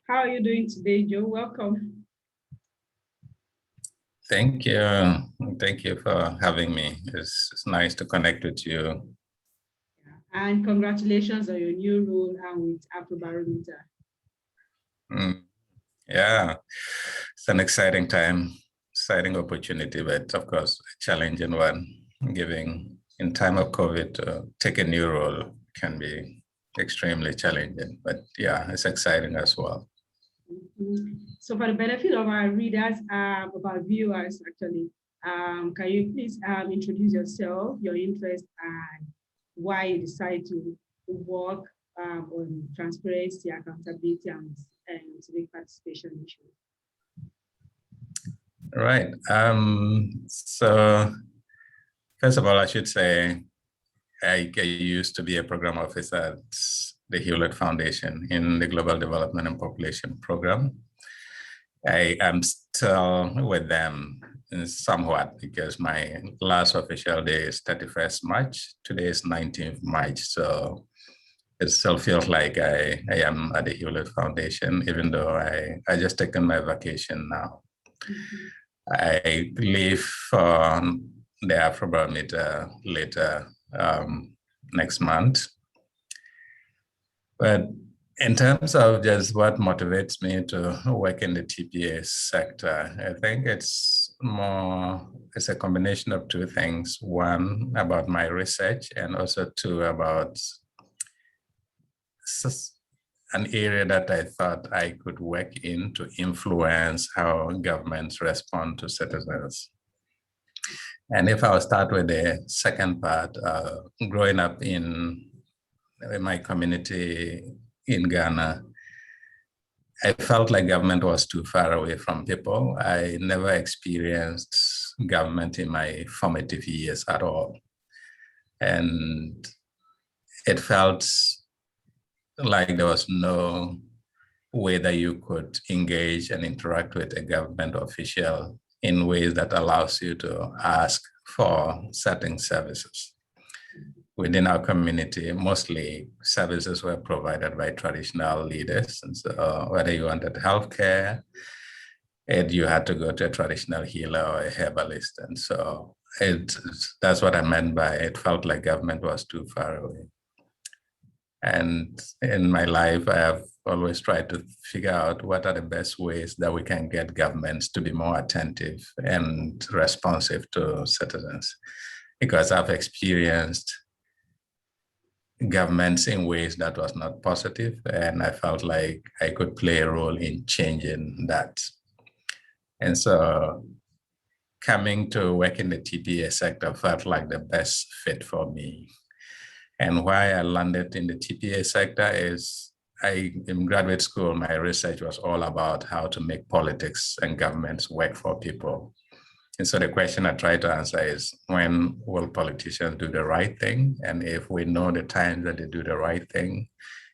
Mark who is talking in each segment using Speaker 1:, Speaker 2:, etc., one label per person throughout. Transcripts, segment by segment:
Speaker 1: How are you doing today, Joe? Welcome.
Speaker 2: Thank you. Thank you for having me. It's nice to connect with you.
Speaker 1: And congratulations on your new role with Afrobarometer.
Speaker 2: Yeah, it's an exciting time, exciting opportunity, but of course, a challenging one. Giving in time of COVID to take a new role can be extremely challenging, but yeah, it's exciting as well.
Speaker 1: So for the benefit of our readers, of our viewers, actually, can you please introduce yourself, your interest, and why you decide to work on transparency, accountability, and civic participation issues?
Speaker 2: Right. So first of all, I should say I used to be a program officer at the Hewlett Foundation in the Global Development and Population Program. I am still with them somewhat because my last official day is 31st March. Today is 19th March. So it still feels like I am at the Hewlett Foundation, even though I just taken my vacation now. Mm-hmm. I leave for the Afrobarometer later next month. But in terms of just what motivates me to work in the TPA sector, I think it's a combination of two things. One, about my research, and also two, about an area that I thought I could work in to influence how governments respond to citizens. And if I'll start with the second part, growing up in my community in Ghana, I felt like government was too far away from people. I never experienced government in my formative years at all. And it felt like there was no way that you could engage and interact with a government official in ways that allows you to ask for certain services. Within our community, mostly services were provided by traditional leaders. And so whether you wanted healthcare, you had to go to a traditional healer or a herbalist. And so that's what I meant by it felt like government was too far away. And in my life, I have always tried to figure out what are the best ways that we can get governments to be more attentive and responsive to citizens. Because I've experienced governments in ways that was not positive, and I felt like I could play a role in changing that. And so coming to work in the TPA sector felt like the best fit for me. And why I landed in the TPA sector is in graduate school, my research was all about how to make politics and governments work for people. And so the question I try to answer is, when will politicians do the right thing? And if we know the time that they do the right thing,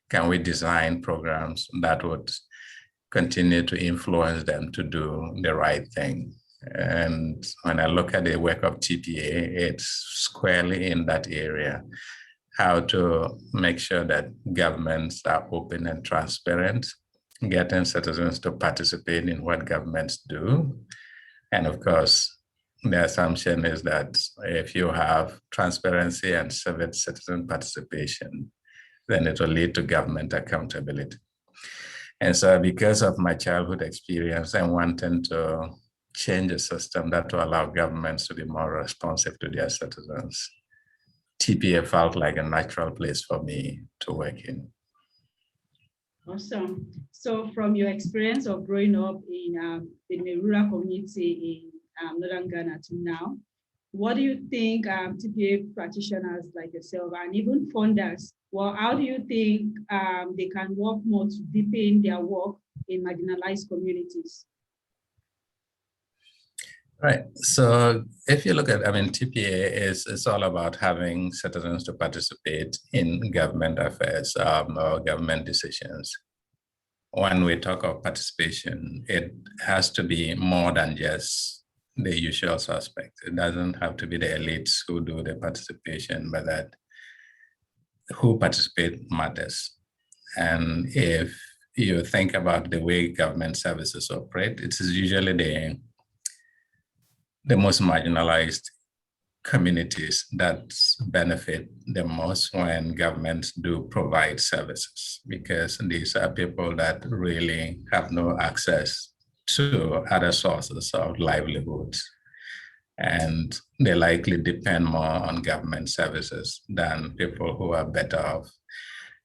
Speaker 2: can we design programs that would continue to influence them to do the right thing? And when I look at the work of TPA, it's squarely in that area. How to make sure that governments are open and transparent, getting citizens to participate in what governments do. And of course, the assumption is that if you have transparency and citizen participation, then it will lead to government accountability. And so because of my childhood experience and wanting to change a system that will allow governments to be more responsive to their citizens, TPA felt like a natural place for me to work in.
Speaker 1: Awesome. So from your experience of growing up in a rural community in Northern Ghana to now, what do you think TPA practitioners like yourself and even funders, well, how do you think they can work more to deepen their work in marginalized communities?
Speaker 2: Right. So if you look at, TPA is all about having citizens to participate in government affairs or government decisions. When we talk of participation, it has to be more than just the usual suspects. It doesn't have to be the elites who do the participation, but that who participate matters. And if you think about the way government services operate, it is usually the most marginalized communities that benefit the most when governments do provide services, because these are people that really have no access to other sources of livelihoods. And they likely depend more on government services than people who are better off.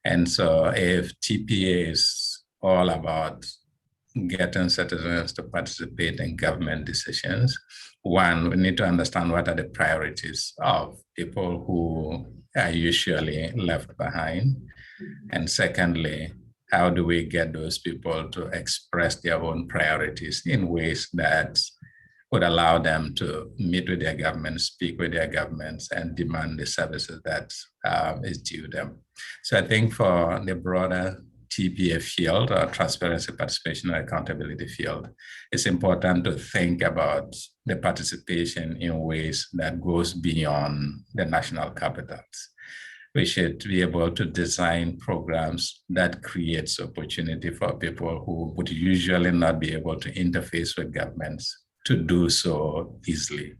Speaker 2: And so if TPA is all about getting citizens to participate in government decisions, one, we need to understand what are the priorities of people who are usually left behind. And secondly, how do we get those people to express their own priorities in ways that would allow them to meet with their governments, speak with their governments, and demand the services that is due them. So I think for the broader TPA field, or transparency, participation, and accountability field, it's important to think about the participation in ways that goes beyond the national capitals. We should be able to design programs that creates opportunity for people who would usually not be able to interface with governments to do so easily.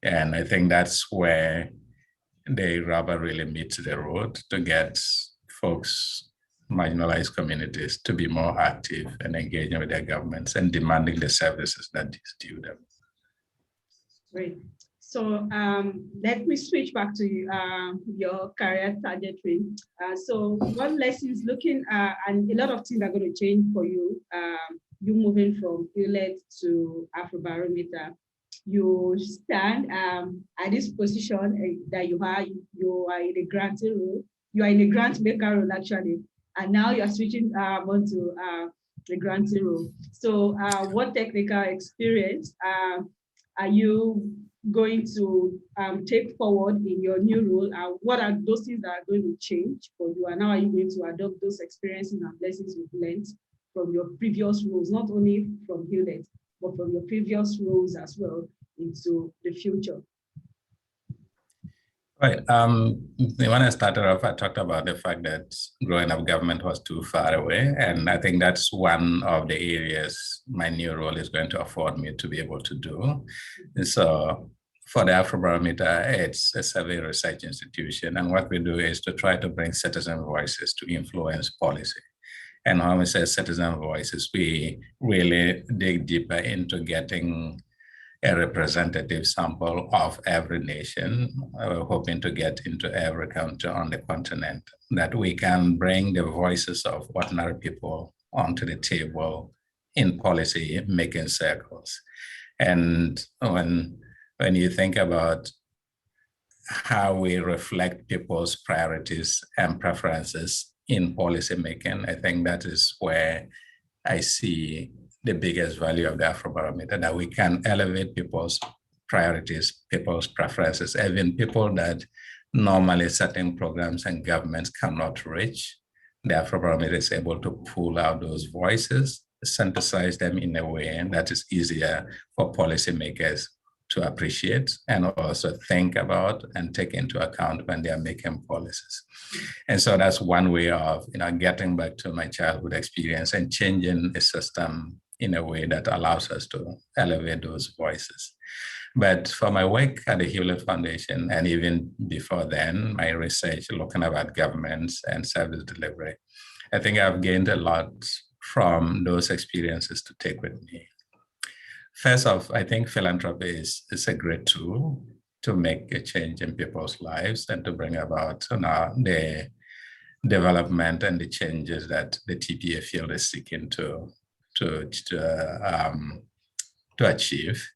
Speaker 2: And I think that's where the rubber really meets the road to get folks, marginalized communities, to be more active and engaging with their governments and demanding the services that is due them.
Speaker 1: Great. So let me switch back to your career trajectory. So what lessons looking, and a lot of things are going to change for you, you moving from Hewlett to Afrobarometer. You stand at this position that you are in a granting role. You are in a grant maker role, actually, and now you are switching onto the granting role. So what technical experience are you going to take forward in your new role? What are those things that are going to change for you? And how are you going to adopt those experiences and lessons you've learned from your previous roles, not only from Hewlett, but from your previous roles as well into the future?
Speaker 2: Right. When I started off, I talked about the fact that growing up government was too far away. And I think that's one of the areas my new role is going to afford me to be able to do. And so for the Afrobarometer, it's a survey research institution. And what we do is to try to bring citizen voices to influence policy. And when we say citizen voices, we really dig deeper into getting a representative sample of every nation, hoping to get into every country on the continent, that we can bring the voices of ordinary people onto the table in policy making circles. And when you think about how we reflect people's priorities and preferences in policy making, I think that is where I see the biggest value of the Afrobarometer, that we can elevate people's priorities, people's preferences, even people that normally certain programs and governments cannot reach. The Afrobarometer is able to pull out those voices, synthesize them in a way that is easier for policymakers to appreciate and also think about and take into account when they are making policies. And so that's one way of getting back to my childhood experience and changing the system in a way that allows us to elevate those voices. But for my work at the Hewlett Foundation, and even before then, my research looking about governments and service delivery, I think I've gained a lot from those experiences to take with me. First off, I think philanthropy is a great tool to make a change in people's lives and to bring about the development and the changes that the TPA field is seeking to achieve.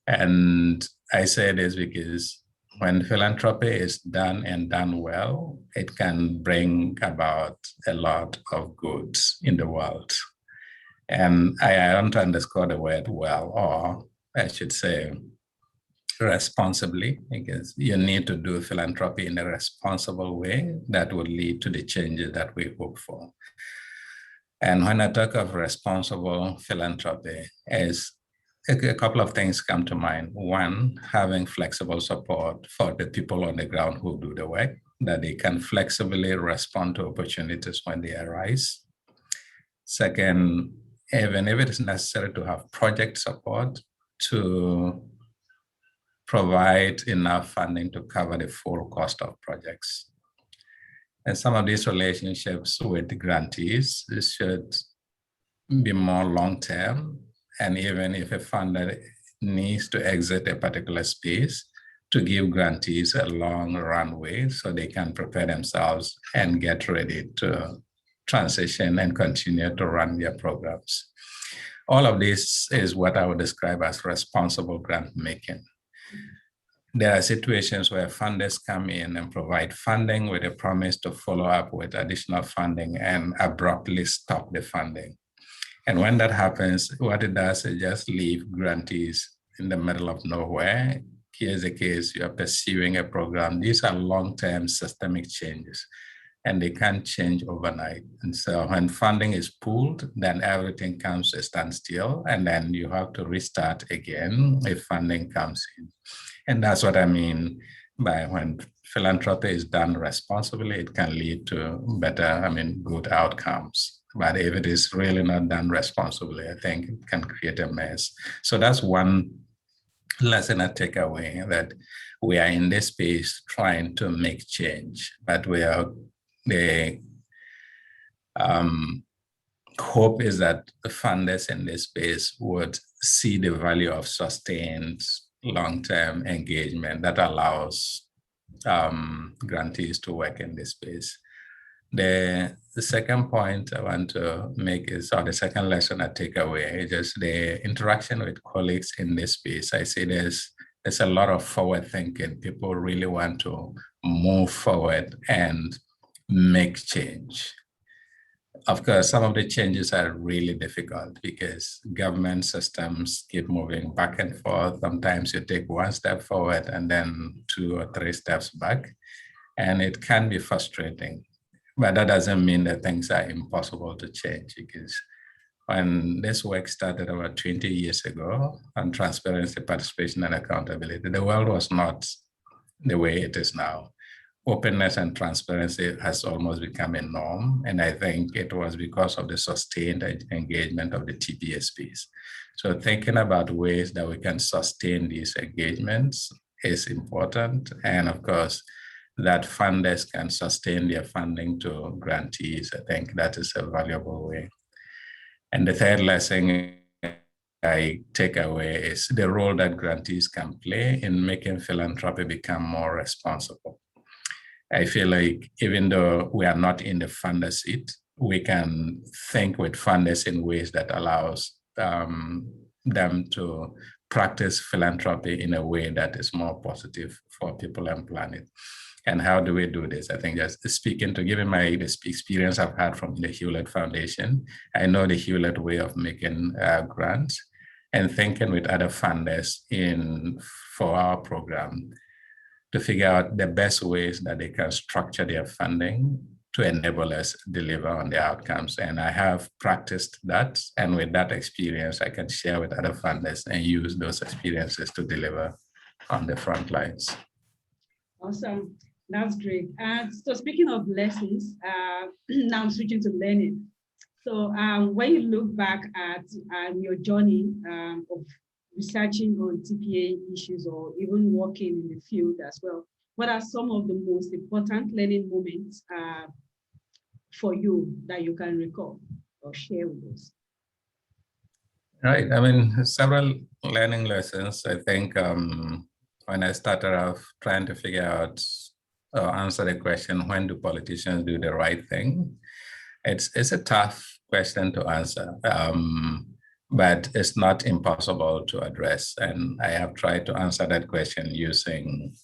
Speaker 2: And I say this because when philanthropy is done and done well, it can bring about a lot of goods in the world. And I want to underscore the word well, or I should say responsibly, because you need to do philanthropy in a responsible way that will lead to the changes that we hope for. And when I talk of responsible philanthropy, is a couple of things come to mind. One, having flexible support for the people on the ground who do the work, that they can flexibly respond to opportunities when they arise. Second, even if it is necessary to have project support to provide enough funding to cover the full cost of projects. And some of these relationships with the grantees should be more long-term. And even if a funder needs to exit a particular space, to give grantees a long runway so they can prepare themselves and get ready to transition and continue to run their programs. All of this is what I would describe as responsible grant making. There are situations where funders come in and provide funding with a promise to follow up with additional funding and abruptly stop the funding. And when that happens, what it does is just leave grantees in the middle of nowhere. Here's the case, you are pursuing a program. These are long-term systemic changes, and they can't change overnight. And so when funding is pulled, then everything comes to a standstill, and then you have to restart again if funding comes in. And that's what I mean by when philanthropy is done responsibly, it can lead to better, good outcomes. But if it is really not done responsibly, I think it can create a mess. So that's one lesson I take away, that we are in this space trying to make change, but the hope is that the funders in this space would see the value of sustained long-term engagement that allows grantees to work in this space. The second point I want to make is, or the second lesson I take away, is just the interaction with colleagues in this space. I see there's a lot of forward thinking. People really want to move forward and make change. Of course, some of the changes are really difficult because government systems keep moving back and forth. Sometimes you take one step forward and then 2 or 3 steps back, and it can be frustrating. But that doesn't mean that things are impossible to change, because when this work started about 20 years ago on transparency, participation, and accountability, the world was not the way it is now. Openness and transparency has almost become a norm. And I think it was because of the sustained engagement of the TPA space. So thinking about ways that we can sustain these engagements is important. And of course, that funders can sustain their funding to grantees. I think that is a valuable way. And the third lesson I take away is the role that grantees can play in making philanthropy become more responsible. I feel like even though we are not in the funder seat, we can think with funders in ways that allows them to practice philanthropy in a way that is more positive for people and planet. And how do we do this? I think just speaking to, given my experience I've had from the Hewlett Foundation, I know the Hewlett way of making grants, and thinking with other funders for our program to figure out the best ways that they can structure their funding to enable us deliver on the outcomes. And I have practiced that. And with that experience, I can share with other funders and use those experiences to deliver on the front lines.
Speaker 1: Awesome. That's great. So speaking of lessons, now I'm switching to learning. So when you look back at your journey of researching on TPA issues or even working in the field as well, what are some of the most important learning moments for you that you can recall or share with us?
Speaker 2: Right. Several learning lessons. I think when I started off trying to figure out or answer the question, when do politicians do the right thing? It's a tough question to answer. But it's not impossible to address. And I have tried to answer that question using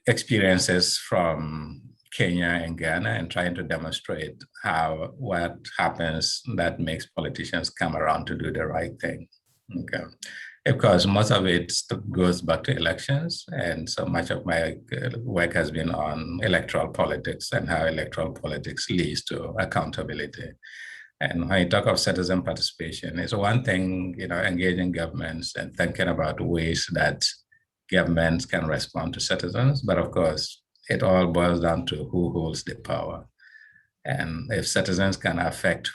Speaker 2: experiences from Kenya and Ghana and trying to demonstrate what happens that makes politicians come around to do the right thing. Okay. Of course, most of it goes back to elections. And so much of my work has been on electoral politics and how electoral politics leads to accountability. And when you talk of citizen participation, it's one thing, engaging governments and thinking about ways that governments can respond to citizens. But of course, it all boils down to who holds the power. And if citizens can affect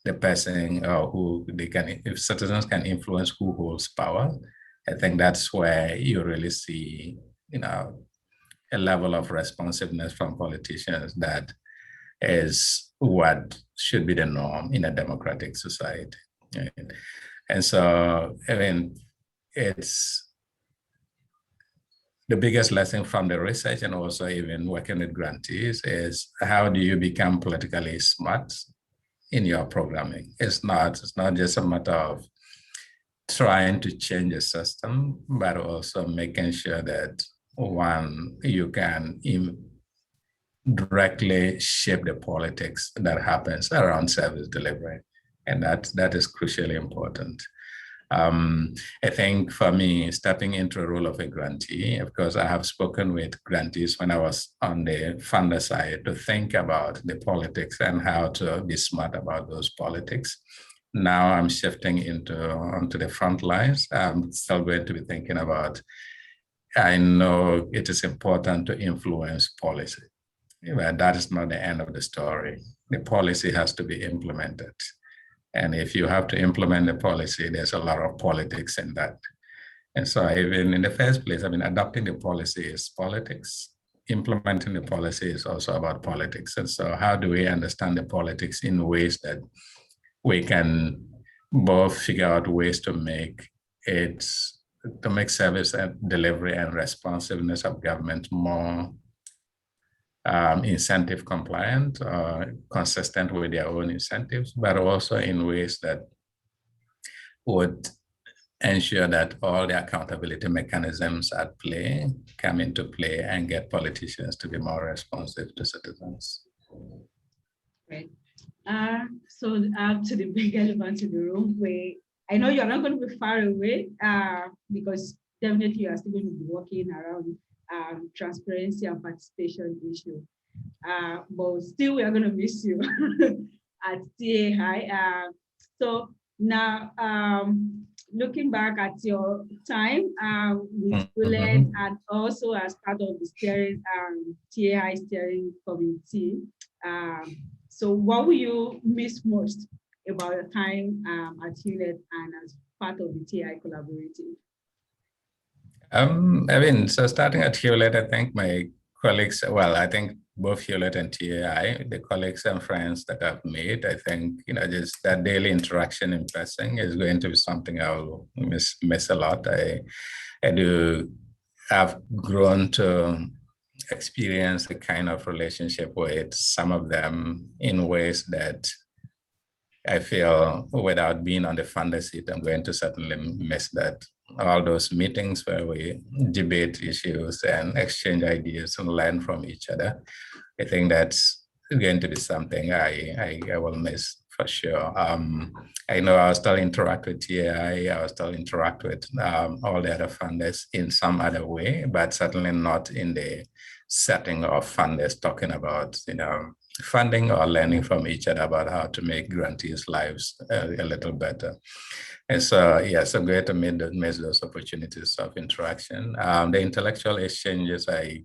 Speaker 2: the person who they can, if citizens can influence who holds power, I think that's where you really see, a level of responsiveness from politicians that is what should be the norm in a democratic society. Right? And so, I mean, it's the biggest lesson from the research and also even working with grantees is how do you become politically smart in your programming? It's not just a matter of trying to change the system, but also making sure that one, you can directly shape the politics that happens around service delivery. And that is crucially important. I think for me, stepping into the role of a grantee, of course, I have spoken with grantees when I was on the funder side to think about the politics and how to be smart about those politics. Now I'm shifting onto the front lines. I'm still going to be thinking about, I know it is important to influence policy, but that is not the end of the story. The policy has to be implemented. And if you have to implement the policy, there's a lot of politics in that. And so even in the first place, I mean, adopting the policy is politics. Implementing the policy is also about politics. And so how do we understand the politics in ways that we can both figure out ways to make service and delivery and responsiveness of government more incentive compliant, consistent with their own incentives, but also in ways that would ensure that all the accountability mechanisms at play come into play and get politicians to be more responsive to citizens.
Speaker 1: Right. So to the big elephant in the room, where I know you're not going to be far away because definitely you are still going to be working around transparency and participation issue. But still, we are going to miss you at TAI. So now, looking back at your time with Hewlett and also as part of the steering TAI steering committee, so what will you miss most about your time at Hewlett and as part of the TAI collaborative?
Speaker 2: So starting at Hewlett, I think my colleagues, well, I think both Hewlett and TAI, the colleagues and friends that I've made, I think, just that daily interaction in person is going to be something I'll miss a lot. I've grown to experience a kind of relationship with some of them in ways that I feel without being on the funder seat, I'm going to certainly miss that. All those meetings where we debate issues and exchange ideas and learn from each other. I think that's going to be something I will miss for sure. I know I'll still interact with TAI, I'll still interact with all the other funders in some other way, but certainly not in the setting of funders talking about, funding or learning from each other about how to make grantees' lives a little better. And so, yes, I'm going to miss those opportunities of interaction. The intellectual exchanges I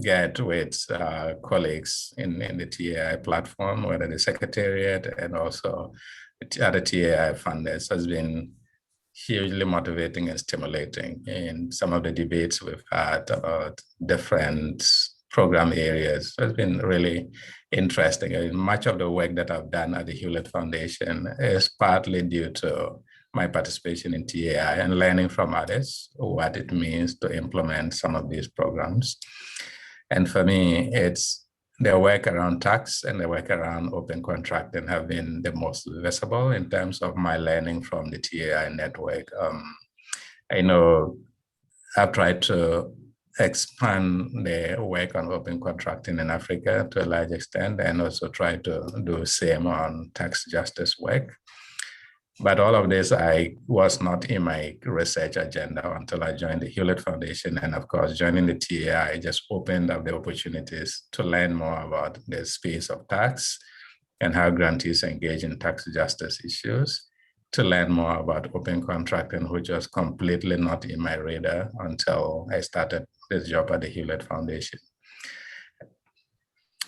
Speaker 2: get with colleagues in the TAI platform, whether the secretariat and also the other TAI funders, has been hugely motivating and stimulating in some of the debates we've had about different program areas. It's been really interesting. I mean, much of the work that I've done at the Hewlett Foundation is partly due to my participation in TAI and learning from others what it means to implement some of these programs. And for me, it's the work around tax and the work around open contracting have been the most visible in terms of my learning from the TAI network. I know I've tried to expand the work on open contracting in Africa to a large extent and also try to do the same on tax justice work. But all of this, I was not in my research agenda until I joined the Hewlett Foundation. And of course, joining the TAI just opened up the opportunities to learn more about the space of tax and how grantees engage in tax justice issues, to learn more about open contracting, which was completely not in my radar until I started this job at the Hewlett Foundation.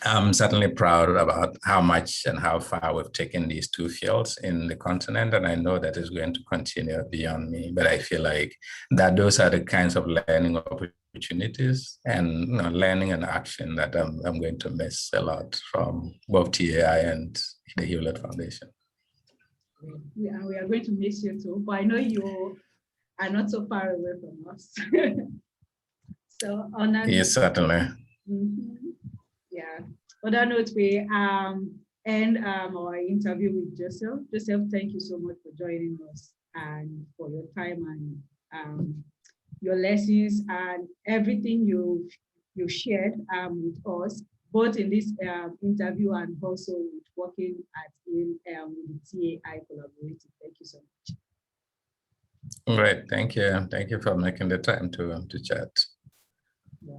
Speaker 2: I'm certainly proud about how much and how far we've taken these two fields in the continent, and I know that it's going to continue beyond me. But I feel like that those are the kinds of learning opportunities and learning and action that I'm going to miss a lot from both TAI and the Hewlett Foundation.
Speaker 1: We are going to miss you too, but I know you are not so far away from us. So on that,
Speaker 2: yes, certainly.
Speaker 1: Yeah. On that note, we end our interview with Joseph. Joseph, thank you so much for joining us and for your time and your lessons and everything you shared with us, both in this interview and also with working with the TAI Collaborative. Thank you so much.
Speaker 2: Great, thank you. Thank you for making the time to chat.
Speaker 1: Yeah.